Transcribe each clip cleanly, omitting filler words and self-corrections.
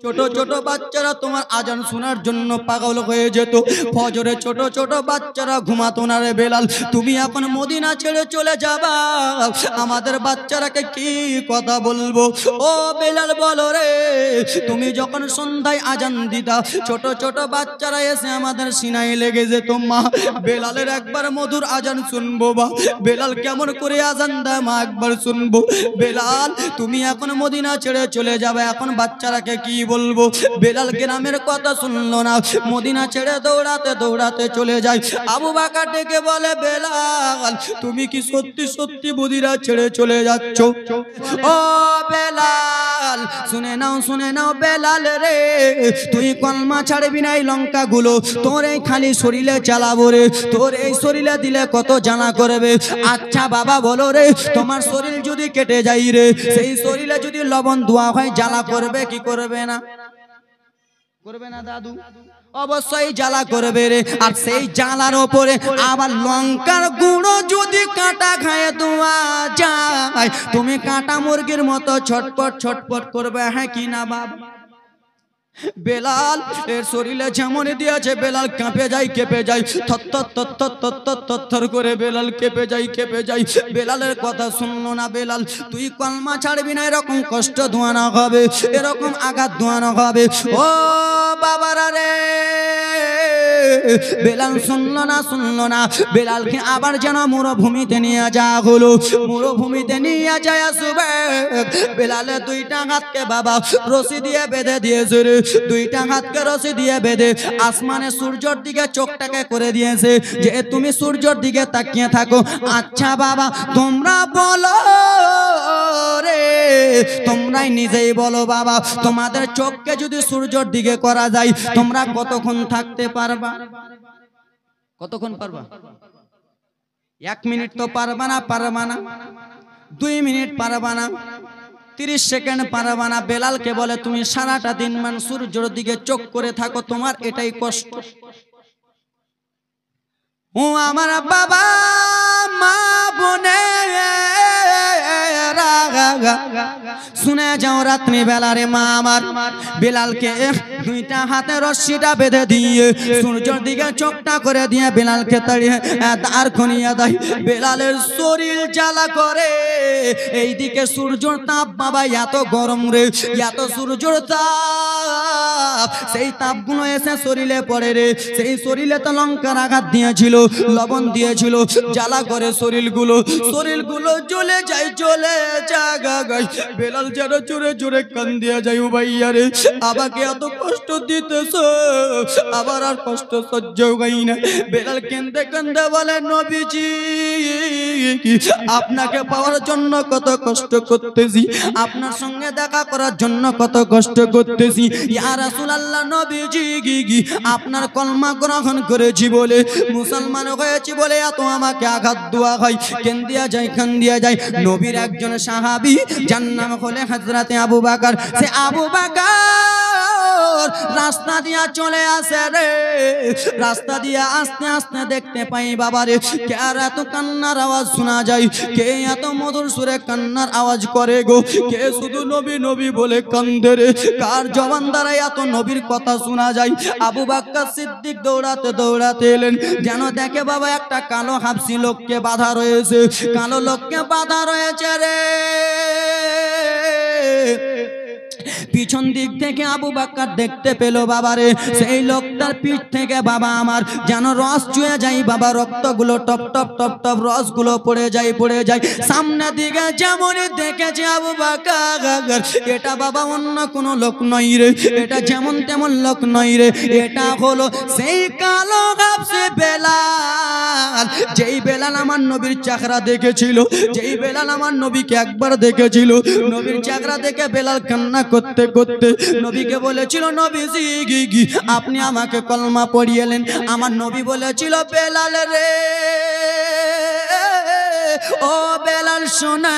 ছোট ছোট বাচ্চারা তোমার আজান শোনার জন্য পাগল হয়ে যেত। ফজরে ছোট ছোট বাচ্চারা ঘুমাতো না রে বেলাল, তুমি এখন মদিনা ছেড়ে চলে যাবা, আমাদের বাচ্চারাকে কি কথা বলবো? ও বেলাল বলো রে, তুমি যখন সন্ধ্যায় আজান দিতা ছোট ছোট বাচ্চারা এসে আমাদের সিনায় লেগে যেত। মা, বেলালের একবার মধুর আজান শুনবো বা বেলাল কেমন করে আজান দেয় মা একবার শুনবো। বেলাল তুমি এখন মদিনা ছেড়ে চলে যাবে, এখন বাচ্চারাকে কি বলবো? বেলাল গ্রামের কথা শুনলো না, মদিনা ছেড়ে দৌড়াতে দৌড়াতে চলে যায়। আবু বকর ডেকে বলে, বেলাল তুমি কি সত্যি সত্যি মদিনা ছেড়ে চলে যাচ্ছ? ও বেলাল শুনে নাও বেলাল রে, তুই কলমা ছাড়বি না এই লঙ্কা গুলো তোর এই খালি শরীরে চালাবো রে, তোর এই শরীরে দিলে কত জানা করবে। আচ্ছা বাবা বলো রে, তোমার শরীর যদি কেটে যায় রে, সেই শরীরে যদি লবণ ধোয়া হয় জ্বালা করবে কি করবে না? করবে না দাদু? অবশ্যই জ্বালা করবে রে। আর সেই জ্বালার ওপরে আবার লঙ্কার গুঁড়ো যদি কাঁটা খায় ধোয়া যায়, তুমি কাঁটা মুরগির মতো ছটপট ছটপট করবে, হ্যাঁ কি না বাবা? বেলাল এর শরীরে যেমন দিয়েছে বেলাল কেঁপে যায় থর করে বেলাল কেঁপে যায়। বেলালের কথা শুনলো না। বেলাল তুই কলমা ছাড়বি না, এরকম কষ্ট ধোয়ানো হবে, এরকম আঘাত ধোয়ানো হবে। ও বাবারা রে, বেলাল শুনলো না। বেলালকে আবার যেন মরুভূমিতে নিয়ে যাওয়া হলো, মরুভূমিতে নিয়ে যায় আসবে। বেলালে দুইটা হাতকে বাবা রশি দিয়ে বেঁধে দিয়েছে রে, দুইটা হাতকে রশি দিয়ে বেঁধে আসমানে সূর্যের দিকে চোখটাকে করে দিয়েছে যে তুমি সূর্যের দিকে তাকিয়ে থাকো। আচ্ছা বাবা তোমরা বলো রে, তোমরাই নিজেই বলো বাবা, তোমাদের চোখকে যদি সূর্যের দিকে করা যায় তোমরা কতক্ষণ থাকতে পারবা? কতক্ষণ পারবা? 1 মিনিট তো পারবা না, 2 মিনিট পারবা না, 30 সেকেন্ড পারবা না। বেলালকে বলে তুমি সারাটা দিন মান সূর্যের দিকে চোখ করে থাকো, তোমার এটাই কষ্ট। ও আমার বাবা মা বোনে শুনে যাও, রাত্রি বেলা রে মা আমার বেলালকে দুইটা হাতে রশ্মিটা বেঁধে দিয়ে সূর্যের দিকে চোখটা করে দিয়ে বেলালকে তাড়িয়ে দাঁড় করিয়ে দেয়। বেলালের শরীর জ্বালা করে, এইদিকে সূর্যের তাপ বাবা এত গরম রে, এত সূর্যের তাপ, সেই তাপগুলো এসে শরীরে পড়ে রে। সেই শরীরে তো লঙ্কার আঘাত দিয়েছিল, লবণ দিয়েছিল, জ্বালা করে শরীরগুলো জ্বলে যায়। বেলাল যেন জোরে জোরে কান দিয়ে যায়, ও ভাইয়া রে আমাকে এত কষ্ট দিতেছ, আবার আর কষ্ট সহ্য হয় না। বেলাল কেঁদে কেঁদে বলে, নবীজি আপনাকে পাওয়ার জন্য কত কষ্ট করতেছি, আপনার সঙ্গে দেখা করার জন্য কত কষ্ট করতেছি। ইয়া রাসূলুল্লাহ নবীজি আপনার কলমা গ্রহণ করেছি বলে, মুসলমান হয়েছি বলে এত আমাকে আঘাত দেওয়া হয়, কেন দিয়া যায়। নবীর একজন সাহাবী যার নাম হলো হযরতে আবু বকর, সে আবু বকর রাস্তা দিয়া চলে আসে রে, রাস্তা দিয়া আস্তে আস্তে দেখতে পাই বাবারে কার এত কান্নার আওয়াজ শোনা যায়, কে এত মধুর সুরে কান্নার আওয়াজ করে গো, কে শুধু নবী নবী বলে কান্দে রে, কার জবান দ্বারা এত নবীর কথা শোনা যায়। আবু বকর সিদ্দিক দৌড়াতে এলেন, যেন দেখে বাবা একটা কালো হাবশী লোককে বাঁধা রয়েছে, কালো লোককে বাঁধা রয়েছে রে। পিছন দিক থেকে আবু বকর দেখতে পেল বাবারে, সেই লোকটার পিঠ থেকে বাবা আমার যেন রস চুয়ে যায় বাবা, রক্তগুলো টপ টপ টপ টপ রসগুলো পড়ে যায়। সামনের দিকে যেমনই দেখেছে আবু বকর, এটা বাবা অন্য কোনো লোক নয় রে, এটা যেমন তেমন লোক নয় রে, এটা হলো সেই কালো হাবশী বেলাল, যেই বেলাল আমার নবীর চেহারা দেখেছিল, যেই বেলাল আমার নবীকে একবার দেখেছিল। নবীর চেহারা দেখে বেলাল কান্না করতে করতে নবীকে বলেছিল, নবীজি আপনি আমাকে কলমা পড়িয়েলেন। আমার নবী বলেছিল, বেলাল রে ও বেলাল শোনা,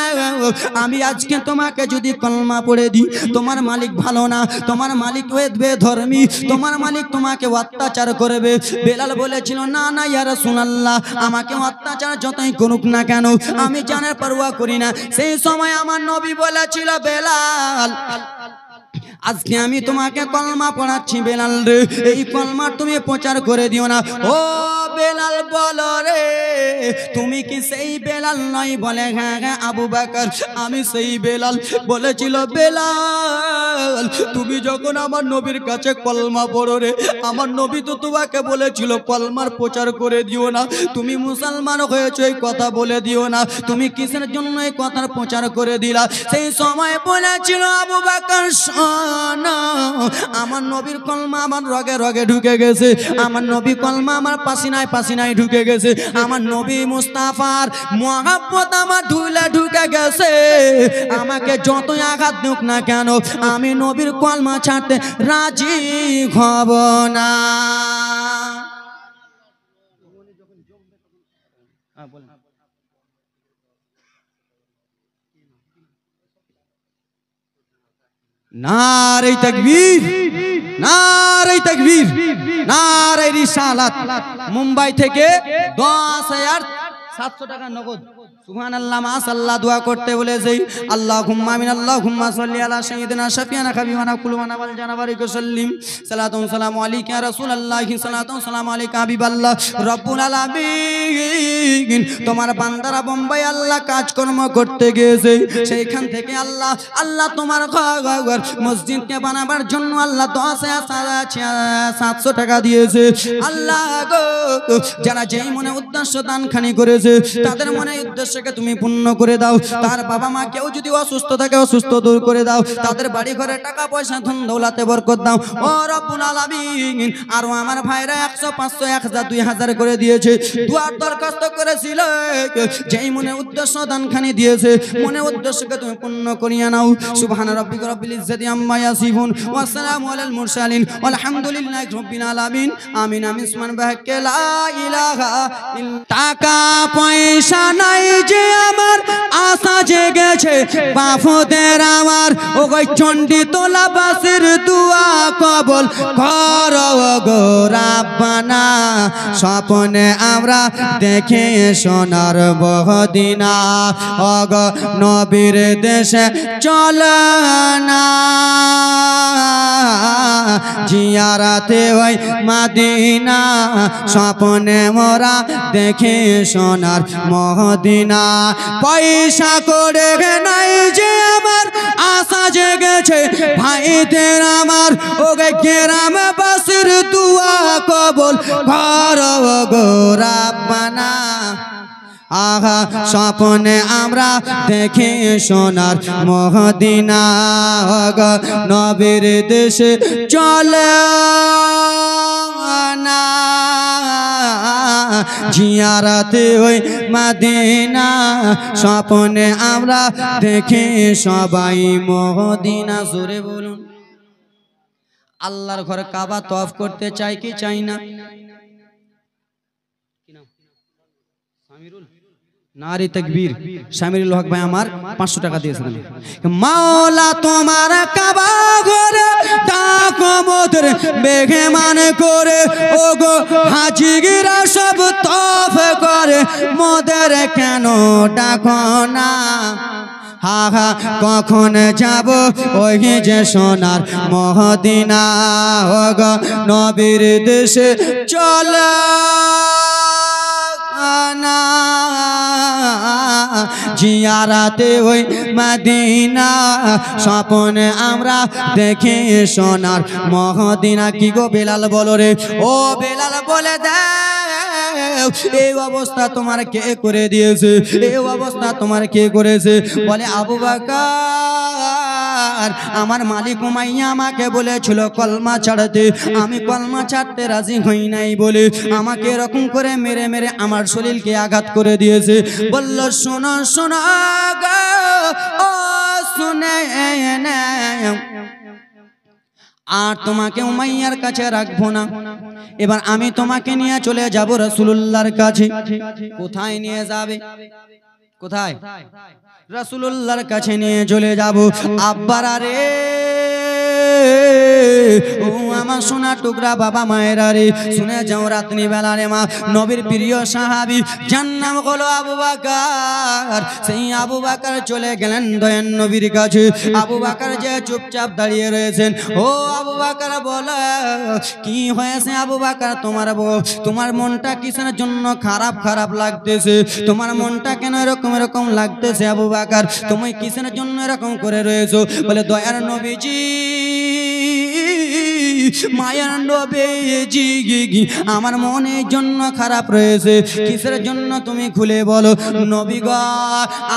আমি আজকে তোমাকে যদি কলমা পড়ে দিই, তোমার মালিক ভালো না, তোমার মালিক বেধর্মী, তোমার মালিক তোমাকে অত্যাচার করবে। বেলাল বলেছিল, না ইয়া রাসূলুল্লাহ, আমাকে অত্যাচার যতই করুক না কেন আমি জানের পরোয়া করি না। সেই সময় আমার নবী বলেছিল, বেলাল আজকে আমি তোমাকে কলমা পড়াচ্ছি বেলাল রে, এই কলমা তুমি প্রচার করে দিও না। ও বেলাল বলো রে, তুমি কি সেই বেলাল নয়? বলে হ্যাঁ হ্যাঁ আবু বকর আমি সেই বেলাল। বলেছিল বেলাল তুমি যখন আমার নবীর কাছে কলমা পড়ো রে, আমার নবী তো তোমাকে বলেছিল কলমার প্রচার করে দিও না, তুমি মুসলমান হয়েছো এই কথা বলে দিও না, তুমি কিসের জন্য এই কথার প্রচার করে দিলা? সেই সময় বলেছিল আবু বকর শোনো, আমার নবীর কলমা আমার রগে রগে ঢুকে গেছে, আমার নবী কলমা আমার পাসিনায় পাসিনায় ঢুকে গেছে, আমার নবী মুস্তাফার মহব্বত আমার ধুলে ঢুকে গেছে। আমাকে যতই আঘাত দিক না কেন আমি নবীর কলমা ছাড়তে রাজি হব না। নারে তাকবীর, নারে তাকবীর, নারে রিসালাত। মুম্বাই থেকে 10,700 টাকা নগদ। সুবহানাল্লাহ মাশাআল্লাহ দোয়া করতে বলেছে। আল্লাহুম্মা আমিন, আল্লাহুম্মা সাল্লি আলা সাইয়্যিদিনা শাফিয়ানা হাবিবানা কুলুবানা ওয়াল জানাবারিক সাল্লিম। সালাতুন সালামু আলাইকা ইয়া রাসূলুল্লাহ, সালাতুন সালামু আলাইকা হাবিবাল্লাহ। রব্বুল আলামিন তোমার বান্দারা বোম্বাই আল্লাহ কাজকর্ম করতে গিয়েছে, সেইখান থেকে আল্লাহ আল্লাহ তোমার ঘর মসজিদকে বানাবার জন্য আল্লাহ 10,700 টাকা দিয়েছে। আল্লাহ গো যারা যেই মনে উদ্দেশ্য দানখানি করেছে তাদের মনে উদ্দেশ্যকে তুমি পূর্ণ করে দাও। তার বাবা মা কেউ যদি অসুস্থ থাকে অসুস্থ দূর করে দাও, তাদের বাড়ি ঘরে টাকা পয়সা ধন দৌলতে বরকত দাও ও রব্বুল আলামিন। আর আমার ভাইরা 100 500 1000 2000 করে দিয়েছে, দুয়ার দরখাস্ত করেছিল, যেই মনে উদ্দেশ্য দানখানি দিয়েছে মনে উদ্দেশ্যকে তুমি পূর্ণ করিয়া নাও। সুবহান রাব্বিকা রাব্বিল ইজ্জাতি আম্মা ইয়াসিফুন ওয়া সালামু আলাল মুরসালিন আলহামদুলিল্লাহি রাব্বিল আলামিন। আমিন আমিন সুবহান বাহকে লা ইলাহা ইল্লা। টাকা পয়সা নাই যে আমার আশা জেগেছে বাফুদের আমার, ও গো চণ্ডী তোলা বাসের দুয়া কবল করো গো রাব্বানা। স্বপ্নে আমরা দেখে সোনার বহুদিনা, ও গো নবীর দেশে চলো না জিয়ারাতে ওই মদিনা। স্বপ্নে মোরা দেখে সোনার মদিনা। পয়সা করে নাই যে আমার আশা জেগেছে ভাইদের আমার, ওগে গ্রাম বাসের দুয়া কবল করো গো রাব্বানা। আহা স্বপ্নে আমরা দেখে সোনার মদিনা, গো নবীর দেশে চলে না জিয়ারাতে ওই মদিনা। স্বপ্নে আমরা দেখে সবাই মদিনা। জোরে বলুন আল্লাহর ঘর কাবা তওয়াফ করতে চাই কি চাই না? নারে তাকবীর। শামিরুল হক ভাই আমার 500 টাকা দিয়েছিলেন। মাওলা তোমার কাবা ঘরে ডাকো মোদের মেহমান করে, ও গো হাজিরা সব তওয়াফ করে মোদের কেন ডাকো না? হা হা কখন যাব ওই যে সোনার মদিনা, ও গো নবীর দেশে চলো না জিয়ারাতে ওই মদিনা। স্বপ্নে আমরা দেখে সোনার মদিনা। কি গো বেলাল বলো রে, ও বেলাল বলে দে এই অবস্থা তোমার কে করে দিয়েছে? এই অবস্থা তোমার কে করেছে? বলে আবু বকর আমার মালিক উমাইয়া আমাকে বলেছিল কলমা ছাড়তে, আমি কলমা ছাড়তে রাজি হই নাই বলে আমাকে এরকম করে মেরে মেরে আমার শরীরকে আঘাত করে দিয়েছে। বলল শোনো শোনো গো ও শুনে আর তোমাকে উমাইয়ার কাছে রাখবো না, এবার আমি তোমাকে নিয়ে চলে যাব রাসূলুল্লাহর কাছে। কোথায় নিয়ে যাবে? কোথায়? রাসূলুল্লাহর কাছে নিয়ে চলে যাব। আব্বারা রে আমার সোনা টুকরা বাবা মায়েরা রে, শুনে যাও রাত্রি বেলা রে মা, নবীর প্রিয় সাহাবী যার নাম হলো আবু বকর, সেই আবু বকর চলে গেলেন দয়ান নবীর কাছে। আবু বকর যে চুপচাপ দাঁড়িয়ে রয়েছেন। ও আবু বকর বলে, কি হয়েছে আবু বকর, তোমার মনটা কিসের জন্য খারাপ খারাপ লাগতেছে? তোমার মনটা কেন এরকম এরকম লাগতেছে আবু বকর? তুমি কিসের জন্য এরকম করে রয়েছো? বলে দয়ার নবীজি, মায়ার নবীজি, আমার মনের জন্য খারাপ রয়েছে। কিসের জন্য তুমি খুলে বলো। নবী গো,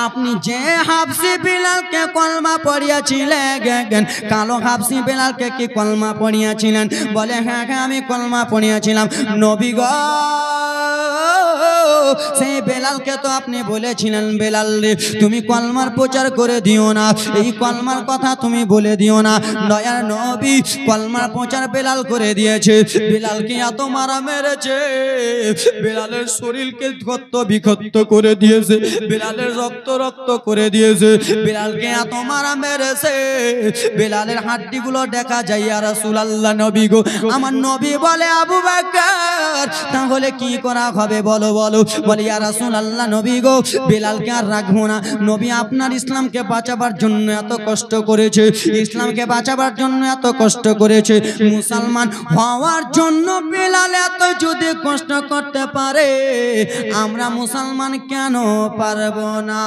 আপনি যে হাবশী বিলালকে কলমা পড়িয়েছিলেন, কালো হাবশী বিলালকে কি কলমা পড়িয়েছিলেন? বলে হ্যাঁ হ্যাঁ আমি কলমা পড়িয়েছিলাম। নবী গো, সেই বেলালকে তো আপনি বলেছিলেন, বেলাল রে তুমি কলমার প্রচার করে দিও না, এই কলমার কথা তুমি বলে দিও না। দয়ার নবী কলমার প্রচার বেলাল করে দিয়েছে। বেলালকে এত মারা মেরেছে, বেলালের শরীরকে ক্ষত বিক্ষত করে দিয়েছে, বেলালের রক্ত রক্ত করে দিয়েছে। বেলালকে এত মারা মেরেছে, বেলালের হাড্ডিগুলো দেখা যায়। ইয়া রাসূলুল্লাহ, নবী গো, আমার নবী বলে আবু বকর তাহলে কি করা হবে বলো বলো। বলে ইয়া রাসূলুল্লাহ, নবী গো, বেলালকে আর রাখবো না। নবী আপনার ইসলামকে বাঁচাবার জন্য এত কষ্ট করেছে, ইসলামকে বাঁচাবার জন্য এত কষ্ট করেছে। মুসলমান হওয়ার জন্য বেলাল এত যদি কষ্ট করতে পারে, আমরা মুসলমান কেন পারবো না?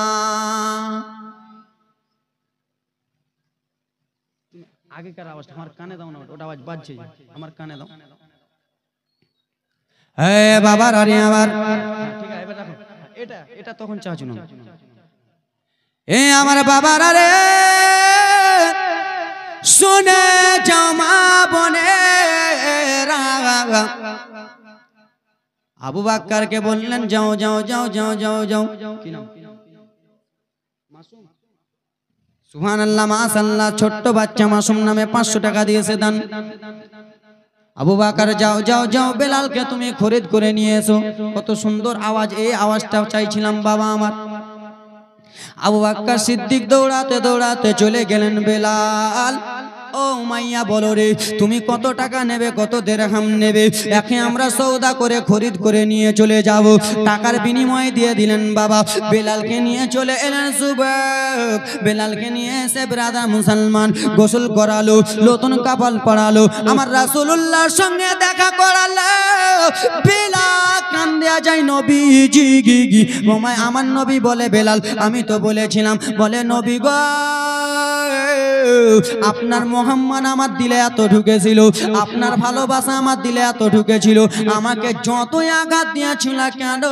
আগেকার আওয়াজটা আমার কানে দাও না, ওটা আওয়াজ বাজছে, আমার কানে দাও। হে বাবা রানি আমার, ঠিক আছে এবার রাখো। এটা তখন চাচু না। এ আমার বাবারা রে, শুনে যাও মা বোনেরা, আবু বকরকে বললেন যাও যাও যাও যাও যাও যাও। কি নাম? মাসুম। সুবহানাল্লাহ, মাশাআল্লাহ। ছোট্ট বাচ্চা মাসুম নামে 500 টাকা দিয়েছে দান। আবু বকর যাও যাও যাও, বেলালকে তুমি খরিদ করে নিয়ে এসো। কত সুন্দর আওয়াজ, এই আওয়াজটা চাইছিলাম বাবা আমার। আবু বকর সিদ্দিক দৌড়াতে দৌড়াতে চলে গেলেন। বেলাল, ও মাইয়া বলো রে, তুমি কত টাকা নেবে, কত দিরহাম নেবে? একে আমরা সওদা করে খরিদ করে নিয়ে চলে যাব। টাকার বিনিময়ে দিয়ে দিলেন বাবা। বেলালকে নিয়ে চলে এলেন যুবক। বেলালকে নিয়ে এসে ব্রাদার মুসলমান গোসল করালো, নতুন কাপড় পরালো, আমার রাসূলুল্লাহর সঙ্গে দেখা করালো। বেলাল কান্দিয়া যায়, নবীজি গি ওমায় আমার নবী বলে, বেলাল আমি তো বলেছিলাম, বলে নবী গো, আপনার মোহাম্মদ আমার দিলে এত ঢুকেছিল, আপনার ভালোবাসা আমার দিলে এত ঢুকেছিল, আমাকে যতই আঘাত দিয়েছিল কেন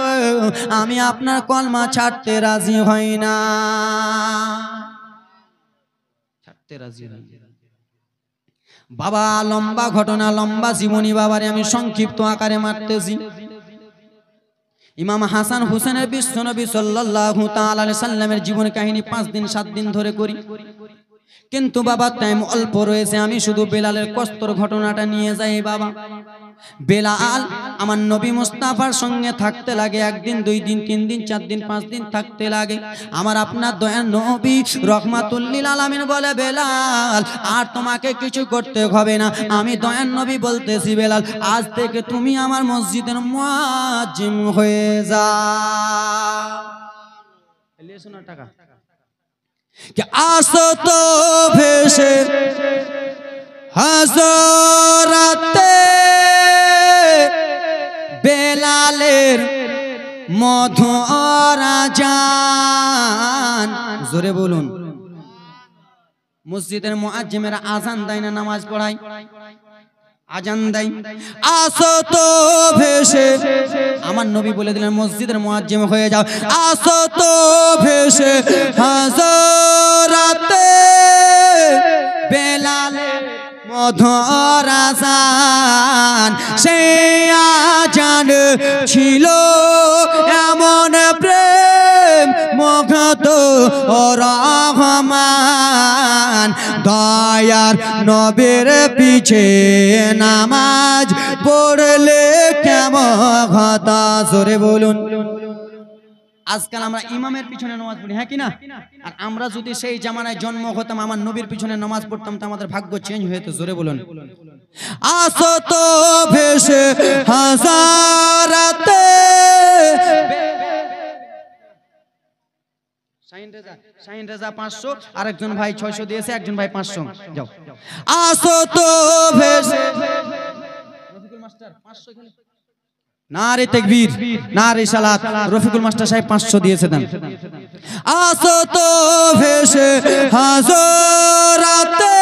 আমি আপনার কলমা ছাড়তে রাজি হই না, ছাড়তে রাজি হই না। বাবা লম্বা ঘটনা, লম্বা জীবনী বাবারে আমি সংক্ষিপ্ত আকারে মারতেছি। ইমাম হাসান হুসেনের বিশ্বনবী সাল্লাল্লাহু তাআলা আলাইহি সাল্লামের জীবন কাহিনী 5 দিন 7 দিন ধরে করি, কিন্তু বাবা টাইম অল্প রয়েছে। আমি শুধু বেলালের কষ্টর ঘটনাটা নিয়ে যাই বাবা। বেলাল আমার নবী মুস্তাফার সঙ্গে থাকতে লাগে 1 দিন 2 দিন 3 দিন 4 দিন 5 দিন থাকতে লাগে। আমার আপনার দয়ার নবী রহমাতুল লিল আলামিন বলে, বেলাল আর তোমাকে কিছু করতে হবে না, আমি দয়ার নবী বলতেছি বেলাল আজ থেকে তুমি আমার মসজিদের মুয়াজ্জিন হয়ে যাও। এলিয়ে শোনার টাকা कि आसो तो भेषे हजरते बेलालेर मधुर आजान। जोरे बोलुन, मस्जिदेर मुआज्जिमेरा आजान देয় না, নামাজ পড়ায়, আজান দেয়। আসো তো ভেসে, আমার নবী বলে দিলেন মসজিদের মুয়াজ্জিম হয়ে যাও। আসো তো ভেসে হযরতে বেলালের মধুর আজান, সেই আজান ছিল এমন প্রেম মুগ্ধ ও রহমান, দয়ার নবীর পিছে নামাজ পড়লে কেমন হতো। জোরে বলুন। আজকাল আমরা ইমামের পিছনে নামাজ পড়ি, হ্যাঁ কি না? আর আমরা যদি সেই জামানায় জন্ম হতাম, আমার নবীর পিছনে নামাজ পড়তাম, তো আমাদের ভাগ্য চেঞ্জ হয়ে যেত। জোরে বলুন। আসো তো ভেসে হাজারাতে শাহিন রেজা 500 আর একজন ভাই 600 দিয়েছে, একজন ভাই 500 যাও। আসো তো ভেসে রফিকুল মাস্টার 500 এখানে নারে তাকবীর নারে সালাত। রফিকুল মাস্টার সাহেব 500 দিয়েছে দেন। আসো তো ভেসে হাজারাতে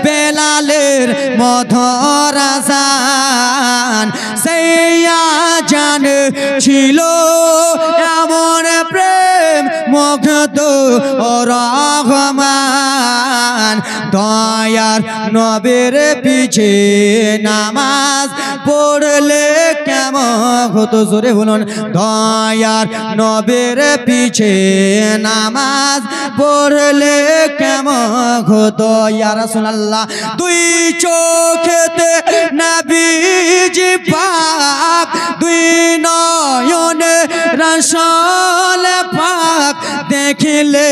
বেলালের মধুর আযান, সেই আযান ছিল এমন প্রেম মুগ্ধ রহমান। দয়ার নবীর পিছে নামাজ পড়লে কেমন হতো, জোরে বলুন। দয়ার নবীর পিছে নামাজ পড়লে কেমন হতো। ইয়া রাসূলুল্লাহ দুই চোখেতে নবীজি পাক, দুই নয়নে রাসূল পাক দেখিলে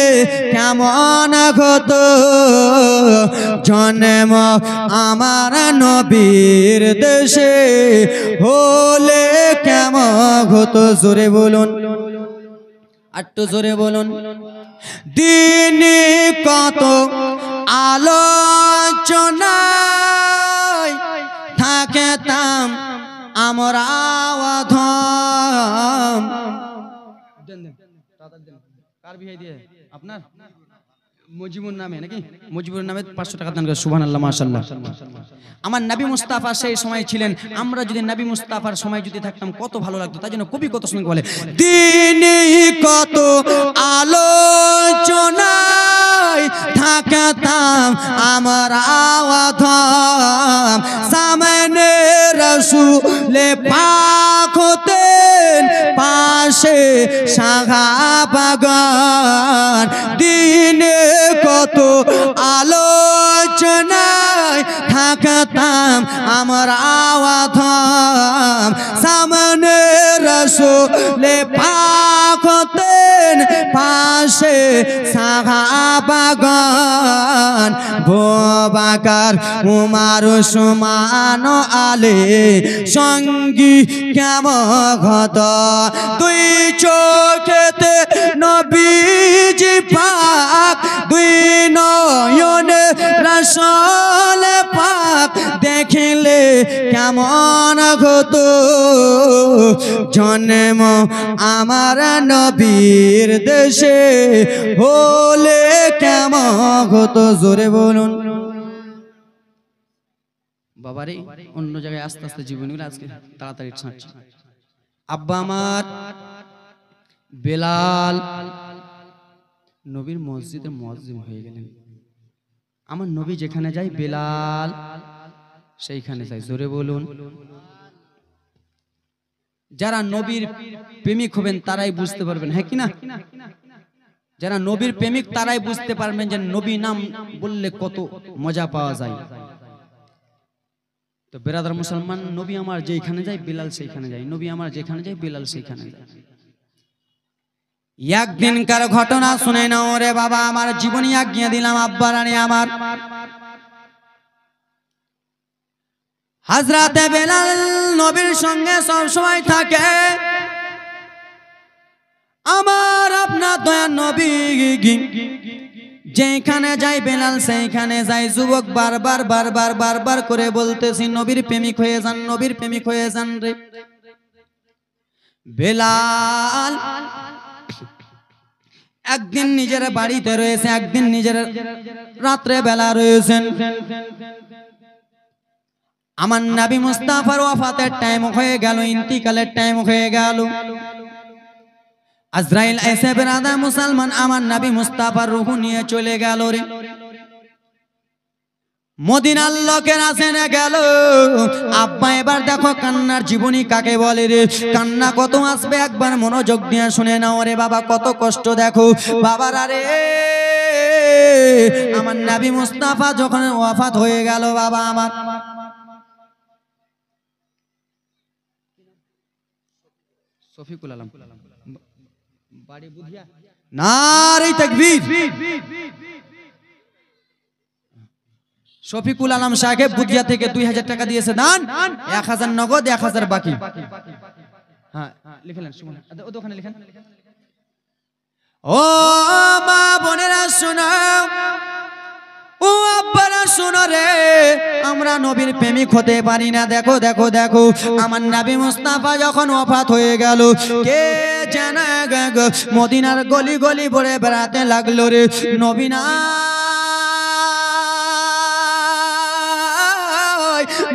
কেমন হতো। জন্ম আমার নবীর দেশে হলে কেমন হতো, জোরে বলুন একটু জোরে বলুন। দিনে কত আলোচনায় থাকতাম আমরা অধম। কার বিয়ে দিয়ে আপনার মুজিবুর নামে নাকি? মুজিবুর নামে 500 টাকা দান করে, সুবহানাল্লাহ মাশাআল্লাহ। আমার নবী মুস্তাফা সেই সময় ছিলেন, আমরা যদি নবী মুস্তাফার সময় যদি থাকতাম কত ভালো লাগতো। তাই জন্য কবি কত শুনে বলে, দিনে কত আলোচনায় থাকতাম আমরা অধম। সামনে রাসূলে পাক হতেন, পাশে সাহাবাগণ। দিনে কত আলোচনায় থাকতাম আমরা অধম। সামনে রাসূলে পাক হতেন, পাশে সাহাবাগণ। বকর উমর উসমান আলী সঙ্গী কেমন হতো। দুই চোখেতে নবীজি পাক, দুই নয়নে রাসূল পাক দেখিলে কেমন হতো। জন্ম আমার নবীর দেশে হলে কেমন হতো, জোরে বলুন। বাবারে অন্য জায়গায় আস্তে আস্তে জীবনগুলো আজকে তাড়াতাড়ি ছাড়ছে। আব্বা আমার বেলাল নবীর মসজিদের মুয়াজ্জিন হয়ে গেলেন। আমার নবী যেখানে যায় বেলাল সেইখানে যায়, জোরে বলুন। যারা নবীর প্রেমিক হবেন তারাই বুঝতে পারবেন, হ্যাঁ কি না? যারা নবীর প্রেমিক তারাই বুঝতে পারবেন যে নবী নাম বললে কত মজা পাওয়া যায়। তো বেরাদার মুসলমান, নবী আমার যেখানে যায় বেলাল সেইখানে যায়, নবী আমার যেখানে যায় বেলাল সেইখানে যায়। একদিনকার ঘটনা শুনে নাও রে বাবা, আমার জীবনী আজ্ঞা দিলাম আব্বা রানী আমার। হযরতে বেলাল নবীর সঙ্গে সব সময় থাকে। আমার আপনার দয়ার নবী যেখানে যাই বেলাল সেইখানে যাই। যুবক বারবার বারবার বারবার করে বলতেছি নবীর প্রেমিক হয়ে যান, নবীর প্রেমিক হয়ে যান রে। বেলাল একদিন নিজের বাড়িতে রয়েছে, একদিন নিজের রাত্রে বেলা রয়েছেন। আমার নবী মুস্তাফার ওয়াফাতের টাইম হয়ে গেল, ইন্তিকালের টাইম হয়ে গেল। আজরাইল এসে বেরাদা মুসলমান আমার নবী মুস্তাফার রূহ নিয়ে চলে গেল রে। মদিনার লোকের আসেনে গেল। আব্বা এবার দেখো কান্নার জীবনী কাকে বলে রে। কান্না কত আসবে একবার মনোযোগ দিয়ে শুনে নাও রে বাবা, কত কষ্ট দেখো বাবার। আরে আমার নবী মুস্তাফা যখন ওয়াফাত হয়ে গেল বাবা আমার, শফিকুল আলম বাড়ি বুধিয়া, নারে তাকবীর। শফিকুল আলম সাহেব বুদিয়া থেকে 2000 টাকা দিয়েছে দান, 1000 নগদ, 1000 বাকি। হ্যাঁ লিখলেন, ওখানে লিখেন। ও মা বোনেরা শোনো, ও আব্বারা শোনো রে, আমরা নবীর প্রেমিক হতে পারি না। দেখো দেখো দেখো, আমার নবী মুস্তাফা যখন ওফাত হয়ে গেল, কে জানা মদিনার গলি গলি ভরে বেড়াতে লাগলো রে। নবী না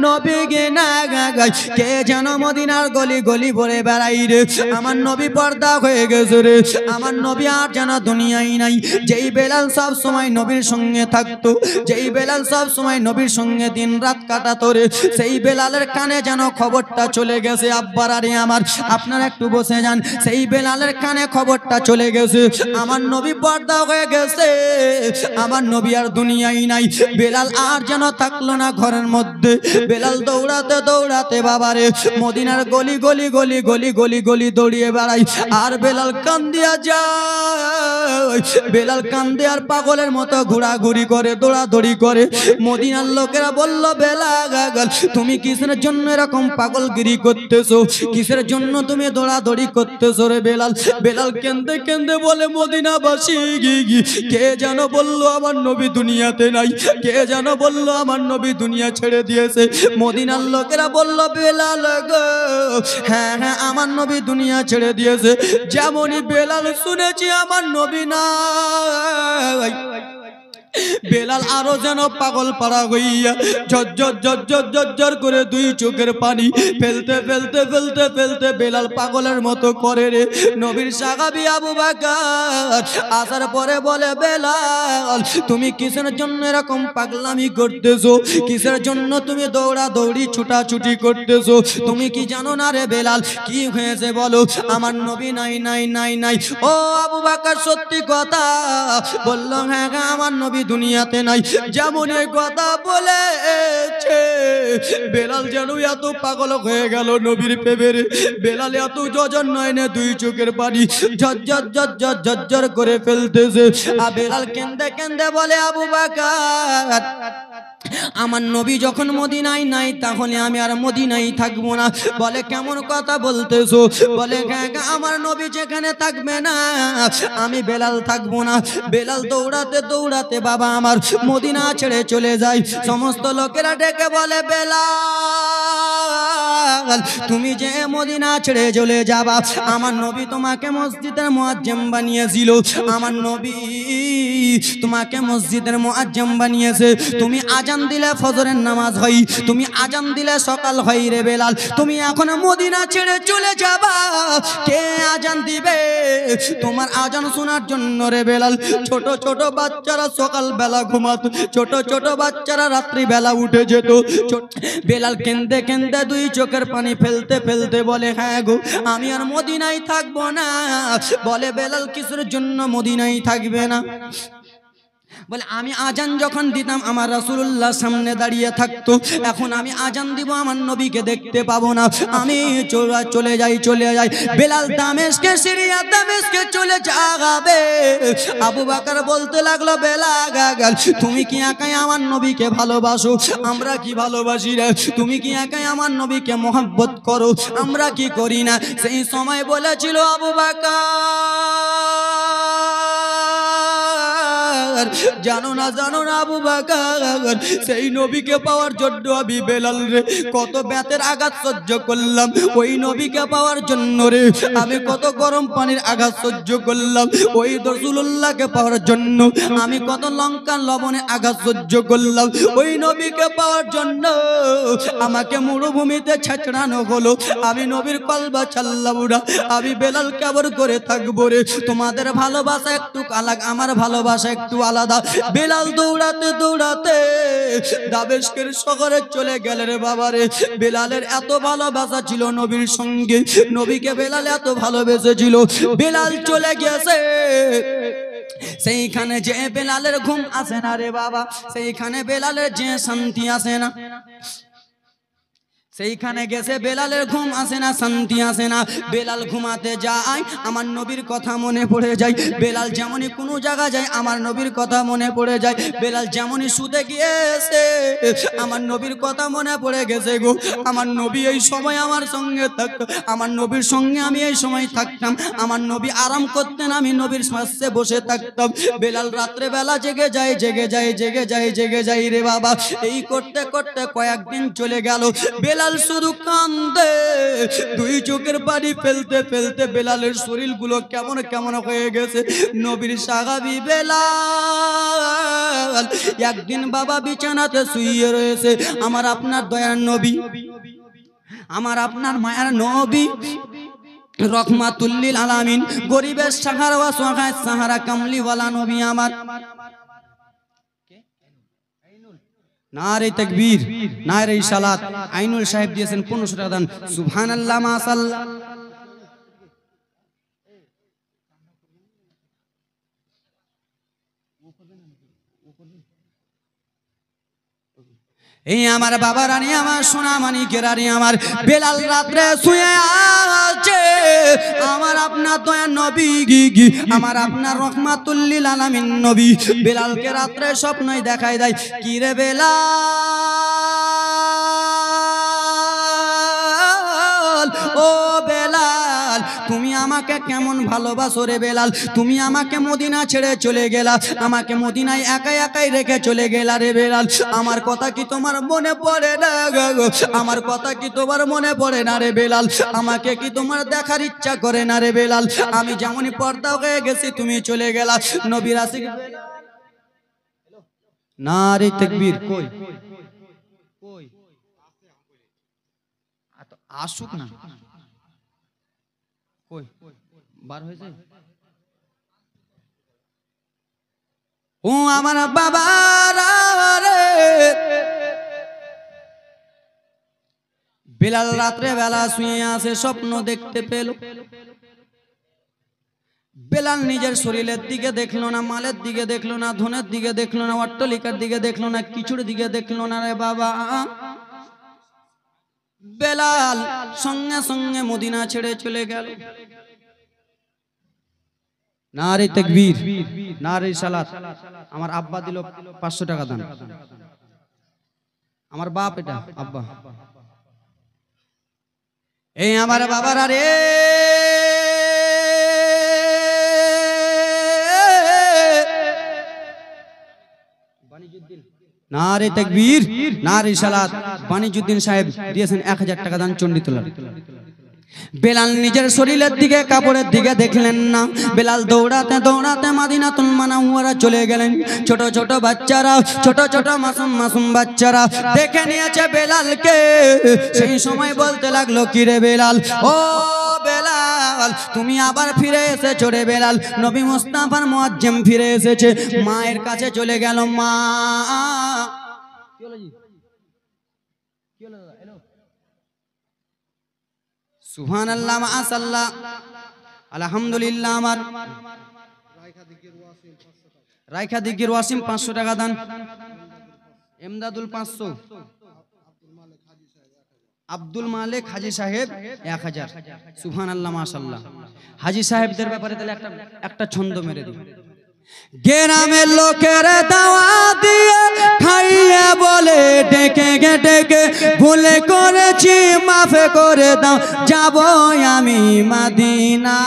নবী গে না গাই, কে যেন মদিনার গলি গলি ভরে বেড়াই রে। আমার নবী পর্দা হয়ে গেছে রে, আমার নবী আর যেন দুনিয়ায় নাই। যেই বেলাল সব সময় নবীর সঙ্গে থাকতো, যেই বেলাল সব সময় নবীর সঙ্গে দিন রাত কাটাতো রে, সেই বেলালের কানে যেন খবরটা চলে গেছে। আব্বার আরে আমার, আপনারা একটু বসে যান। সেই বেলালের কানে খবরটা চলে গেছে, আমার নবী পর্দা হয়ে গেছে, আমার নবী আর দুনিয়ায় নাই। বেলাল আর যেন থাকলো না ঘরের মধ্যে। বেলাল দৌড়াতে দৌড়াতে বাবারে মদিনার গলি গলি গলি গলি গলি গলি দৌড়িয়ে বেড়াই। আর বেলাল কান্দিয়া যায়, বেলাল কান্দে আর পাগলের মতো ঘোরাঘুরি করে, দৌড়াদৌড়ি করে। মদিনার লোকেরা বলল, বেলাল তুমি কিসের জন্য এরকম পাগলগিরি করতেছো, কিসের জন্য তুমি দৌড়াদৌড়ি করতেছো রে বেলাল? বেলাল কেন্দে কেন্দে বলে, মদিনাবাসী কে যেন বললো আমার নবী দুনিয়াতে নাই, কে যেন বললো আমার নবী দুনিয়া ছেড়ে দিয়েছে। মদিনার লোকেরা বলল, বেলাল গো, হ্যাঁ হ্যাঁ আমার নবী দুনিয়া ছেড়ে দিয়েছে। যেমনই বেলাল শুনেছি আমার নবী নাই, বেলাল আরো যেন পাগল পাড়া হইয়া ঝরঝর ঝরঝর ঝরঝর করে দুই চোখের পানি ফেলতে ফেলতে ফেলতে ফেলতে বেলাল পাগলের মতো করে রে। নবীর সাহাবী আবু বকর আসার পরে বলে, বেলাল তুমি কিসের জন্য এরকম পাগলামি করতেছো, কিসের জন্য তুমি দৌড়া দৌড়ি ছুটাছুটি করতেছো? তুমি কি জানো না রে বেলাল কি হয়েছে বলো? আমার নবী নাই নাই নাই নাই। ও আবু বকর সত্যি কথা বললো, হ্যাঁ হ্যাঁ আমার নবী দুনিয়াতে নাই। যেমন এই কথা বলেছে, বেলাল যেন এত পাগল হয়ে গেল নবীর প্রেমের। বেলাল এত জজর নয় না, দুই চোখের পানি ঝরঝর ঝরঝর ঝরঝর করে ফেলতেছে। আর বেলাল কেন্দে কেন্দে বলে, আবু বকর আমার নবী যখন মদিনায় নাই, তাহলে আমি আর মদিনায় থাকবো না। বলে, কেমন কথা বলতেছো? বলে, আমার নবী যেখানে থাকবে না, আমি বেলাল থাকবো না। বেলাল দৌড়াতে দৌড়াতে বাবা আমার মদিনা ছেড়ে চলে যায়। সমস্ত লোকেরা ডেকে বলে, বেলাল তুমি যে মদিনা ছেড়ে চলে যাবা, আমার নবী তোমাকে মসজিদের মুয়াজ্জিম বানিয়েছিল, আমার নবী তোমাকে মসজিদের মুয়াজ্জিম বানিয়েছে। তুমি আজান দিলে ফজরের নামাজ হয়, তুমি আজান দিলে সকাল হয় রে বেলাল। তুমি এখন মদিনা ছেড়ে চলে যাবা, কে আজান দিবে তোমার আজান শোনার জন্য রে বেলাল? ছোট ছোট বাচ্চারা সকাল বেলা ঘুমাতো, ছোট ছোট বাচ্চারা রাত্রি বেলা উঠে যেত। বেলাল কেন্দে কেন্দে দুই চোখের পানি ফেলতে ফেলতে বলে, হ্যাঁ গো আমি আর মদিনায় থাকবো না। বলে, বেলাল কিসের জন্য মদিনায় থাকবে না? বলে, আমি আজান যখন দিতাম আমার রাসূলুল্লাহ সামনে দাঁড়িয়ে থাকতো, এখন আমি আজান দিব আমার নবীকে দেখতে পাবো না, আমি চলে যাই। বেলাল দামেস্কে, সিরিয়া দামেস্কে চলে যাবে। আবু বকর বলতে লাগলো, বেলাল তুমি কি একাই আমার নবীকে ভালোবাসো? আমরা কি ভালোবাসি রে? তুমি কি একাই আমার নবীকে মহব্বত করো? আমরা কি করি না? সেই সময় বলেছিল আবু বকর, জানো না আবু বকর, সেই নবীকে পাওয়ার জন্য আমি বেলাল রে কত ব্যাতের আঘাত সহ্য করলাম। ওই নবীকে পাওয়ার জন্য রে আমি কত গরম পানির আঘাত সহ্য করলাম। ওই রাসূলুল্লাহকে পাওয়ার জন্য আমি কত লঙ্কা লবণের আঘাত সহ্য করলাম। ওই নবীকে পাওয়ার জন্য আমাকে মরুভূমিতে ছেঁচড়ানো হলো। আমি নবীর কলবা ছাড়লাম না, আমি বেলাল কেবর করে থাকবো রে। তোমাদের ভালোবাসা একটু আলাদা, আমার ভালোবাসা একটু আলাদা। বেলাল দৌড়াতে দৌড়াতে দামেস্কের শহরে চলে গেল রে বাবা রে। বেলালের এত ভালোবাসা ছিল নবীর সঙ্গে, নবীকে বেলাল এত ভালোবেসেছিল। বেলাল চলে গেছে, সেইখানে যে বেলালের ঘুম আসে না রে বাবা, সেইখানে বেলালের যে শান্তি আসে না, সেইখানে গেছে বেলালের ঘুম আসে না, শান্তি আসে না। বেলাল ঘুমাতে যায়, আমার নবীর কথা মনে পড়ে যায়। বেলাল যেমনই কোনো জায়গা যায় আমার নবীর কথা মনে পড়ে যায়। বেলাল যেমনই শুতে গিয়েছে আমার নবীর কথা মনে পড়ে গেছে গো। আমার নবী এই সময় আমার সঙ্গে থাকতো, আমার নবীর সঙ্গে আমি এই সময় থাকতাম। আমার নবী আরাম করতেন, আমি নবীর পাশে বসে থাকতাম। বেলাল রাত্রে বেলা জেগে যায়, জেগে যায়, জেগে যায়, জেগে যায় রে বাবা। এই করতে করতে কয়েকদিন চলে গেল। বেলাল শুধু কান্দে, দুই চোখের পানি ফেলতে ফেলতে বেলালের শরীরগুলো কেমন কেমন হয়ে গেছে। নবীর সাহাবী বেলাল একদিন বাবা বিছানাতে শুয়ে রয়েছে। আমার আপনার দয়ার নবী, আমার আপনার মায়ার নবী রহমাতুল লিল আলামিন, গরিবের সাহারা ওয়া সহায় সাহারা কামলিওয়ালা নবী আমার। নারে তাকবীর, নারে সালাত। আইনুল সাহেব দিয়েছেন 1500 টাকা দান। সুবহানাল্লাহ, মাশাআল্লাহ। এই আমার বাবা রানী, আমার সোনা মানিকের রানী, আমার বেলাল রাত্রে শুয়ে আছে। আমার আপনার দয়া নবী গি আমার আপনার রহমাতুল লিল আলামিন নবী বেলালকে রাত্রে স্বপ্নই দেখায় দেয়। কি রে বেলাল, ও বেলাল, তুমি আমাকে কেমন ভালোবাসো রে বেলাল? তুমি আমাকে মদিনা ছেড়ে চলে গেলা, আমাকে মদিনায় একাই একাই রেখে চলে গেলা রে বেলাল। আমার কথা কি তোমার মনে পড়ে না গো? আমার কথা কি তোমার মনে পড়ে না রে বেলাল? আমাকে কি তোমার দেখার ইচ্ছা করে না রে বেলাল? আমি যেমনই পর্দা হয়ে গেছি তুমি চলে গেলা। নবীর আশিক নারে তাকবীর। কই কই আসুক না, কই বার হয়েছে? ও আমার বাবা রে, বেলাল রাত্রে বেলা শুয়ে আছে, স্বপ্ন দেখতে পেল। বেলাল নিজের শরীরের দিকে দেখলো না, মালের দিকে দেখলো না, ধনের দিকে দেখলো না, অট্টালিকার দিকে দেখলো না, কিছুর দিকে দেখলো না রে বাবা। বেলাল সঙ্গে সঙ্গে মদিনা ছেড়ে চলে গেল। নারে তাকবীর, নারে সালাত। আমার আব্বা দিল 500 টাকা দান। আমার বাপ, এটা আব্বা। এই আমার বাবার আরে নারে তাকবীর, নারে সালাত। বানিজুদ্দিন সাহেব দিয়েছেন 1000 টাকা দান চণ্ডীতলা। বেলাল নিজের শরীরের দিকে, কাপড়ের দিকে দেখলেন না। বেলাল দৌড়াতে দৌড়াতে মদিনাতুল মুনাওয়ারা চলে গেলেন। ছোট ছোট বাচ্চারা, ছোট ছোট মাসুম মাসুম বাচ্চারা দেখে নিয়েছে বেলালকে। সেই সময় বলতে লাগলো, কি রে বেলাল, ও বেলাল, তুমি আবার ফিরে এসেছো রে বেলাল। নবী মুস্তাফার মুআজ্জিম ফিরে এসেছে। মায়ের কাছে চলে গেল। মা, সুবহানাল্লাহ, মাশাআল্লাহ, আলহামদুলিল্লাহ। আমার রাইখা দিগির ওয়াসিম 500 টাকা দান। এমদাদুল 500, আব্দুল মালিক হাজী সাহেব 1000। সুবহানাল্লাহ, মাশাআল্লাহ। হাজী সাহেবদের ব্যাপারে তাহলে একটা ছন্দ মেরে দিই। গ্রামের লোকের দাওয়া দিয়ে খাইয়া বলে, ডেকে ডেকে ভুলে করেছি মাফ করে দাও, যাব আমি মদিনা।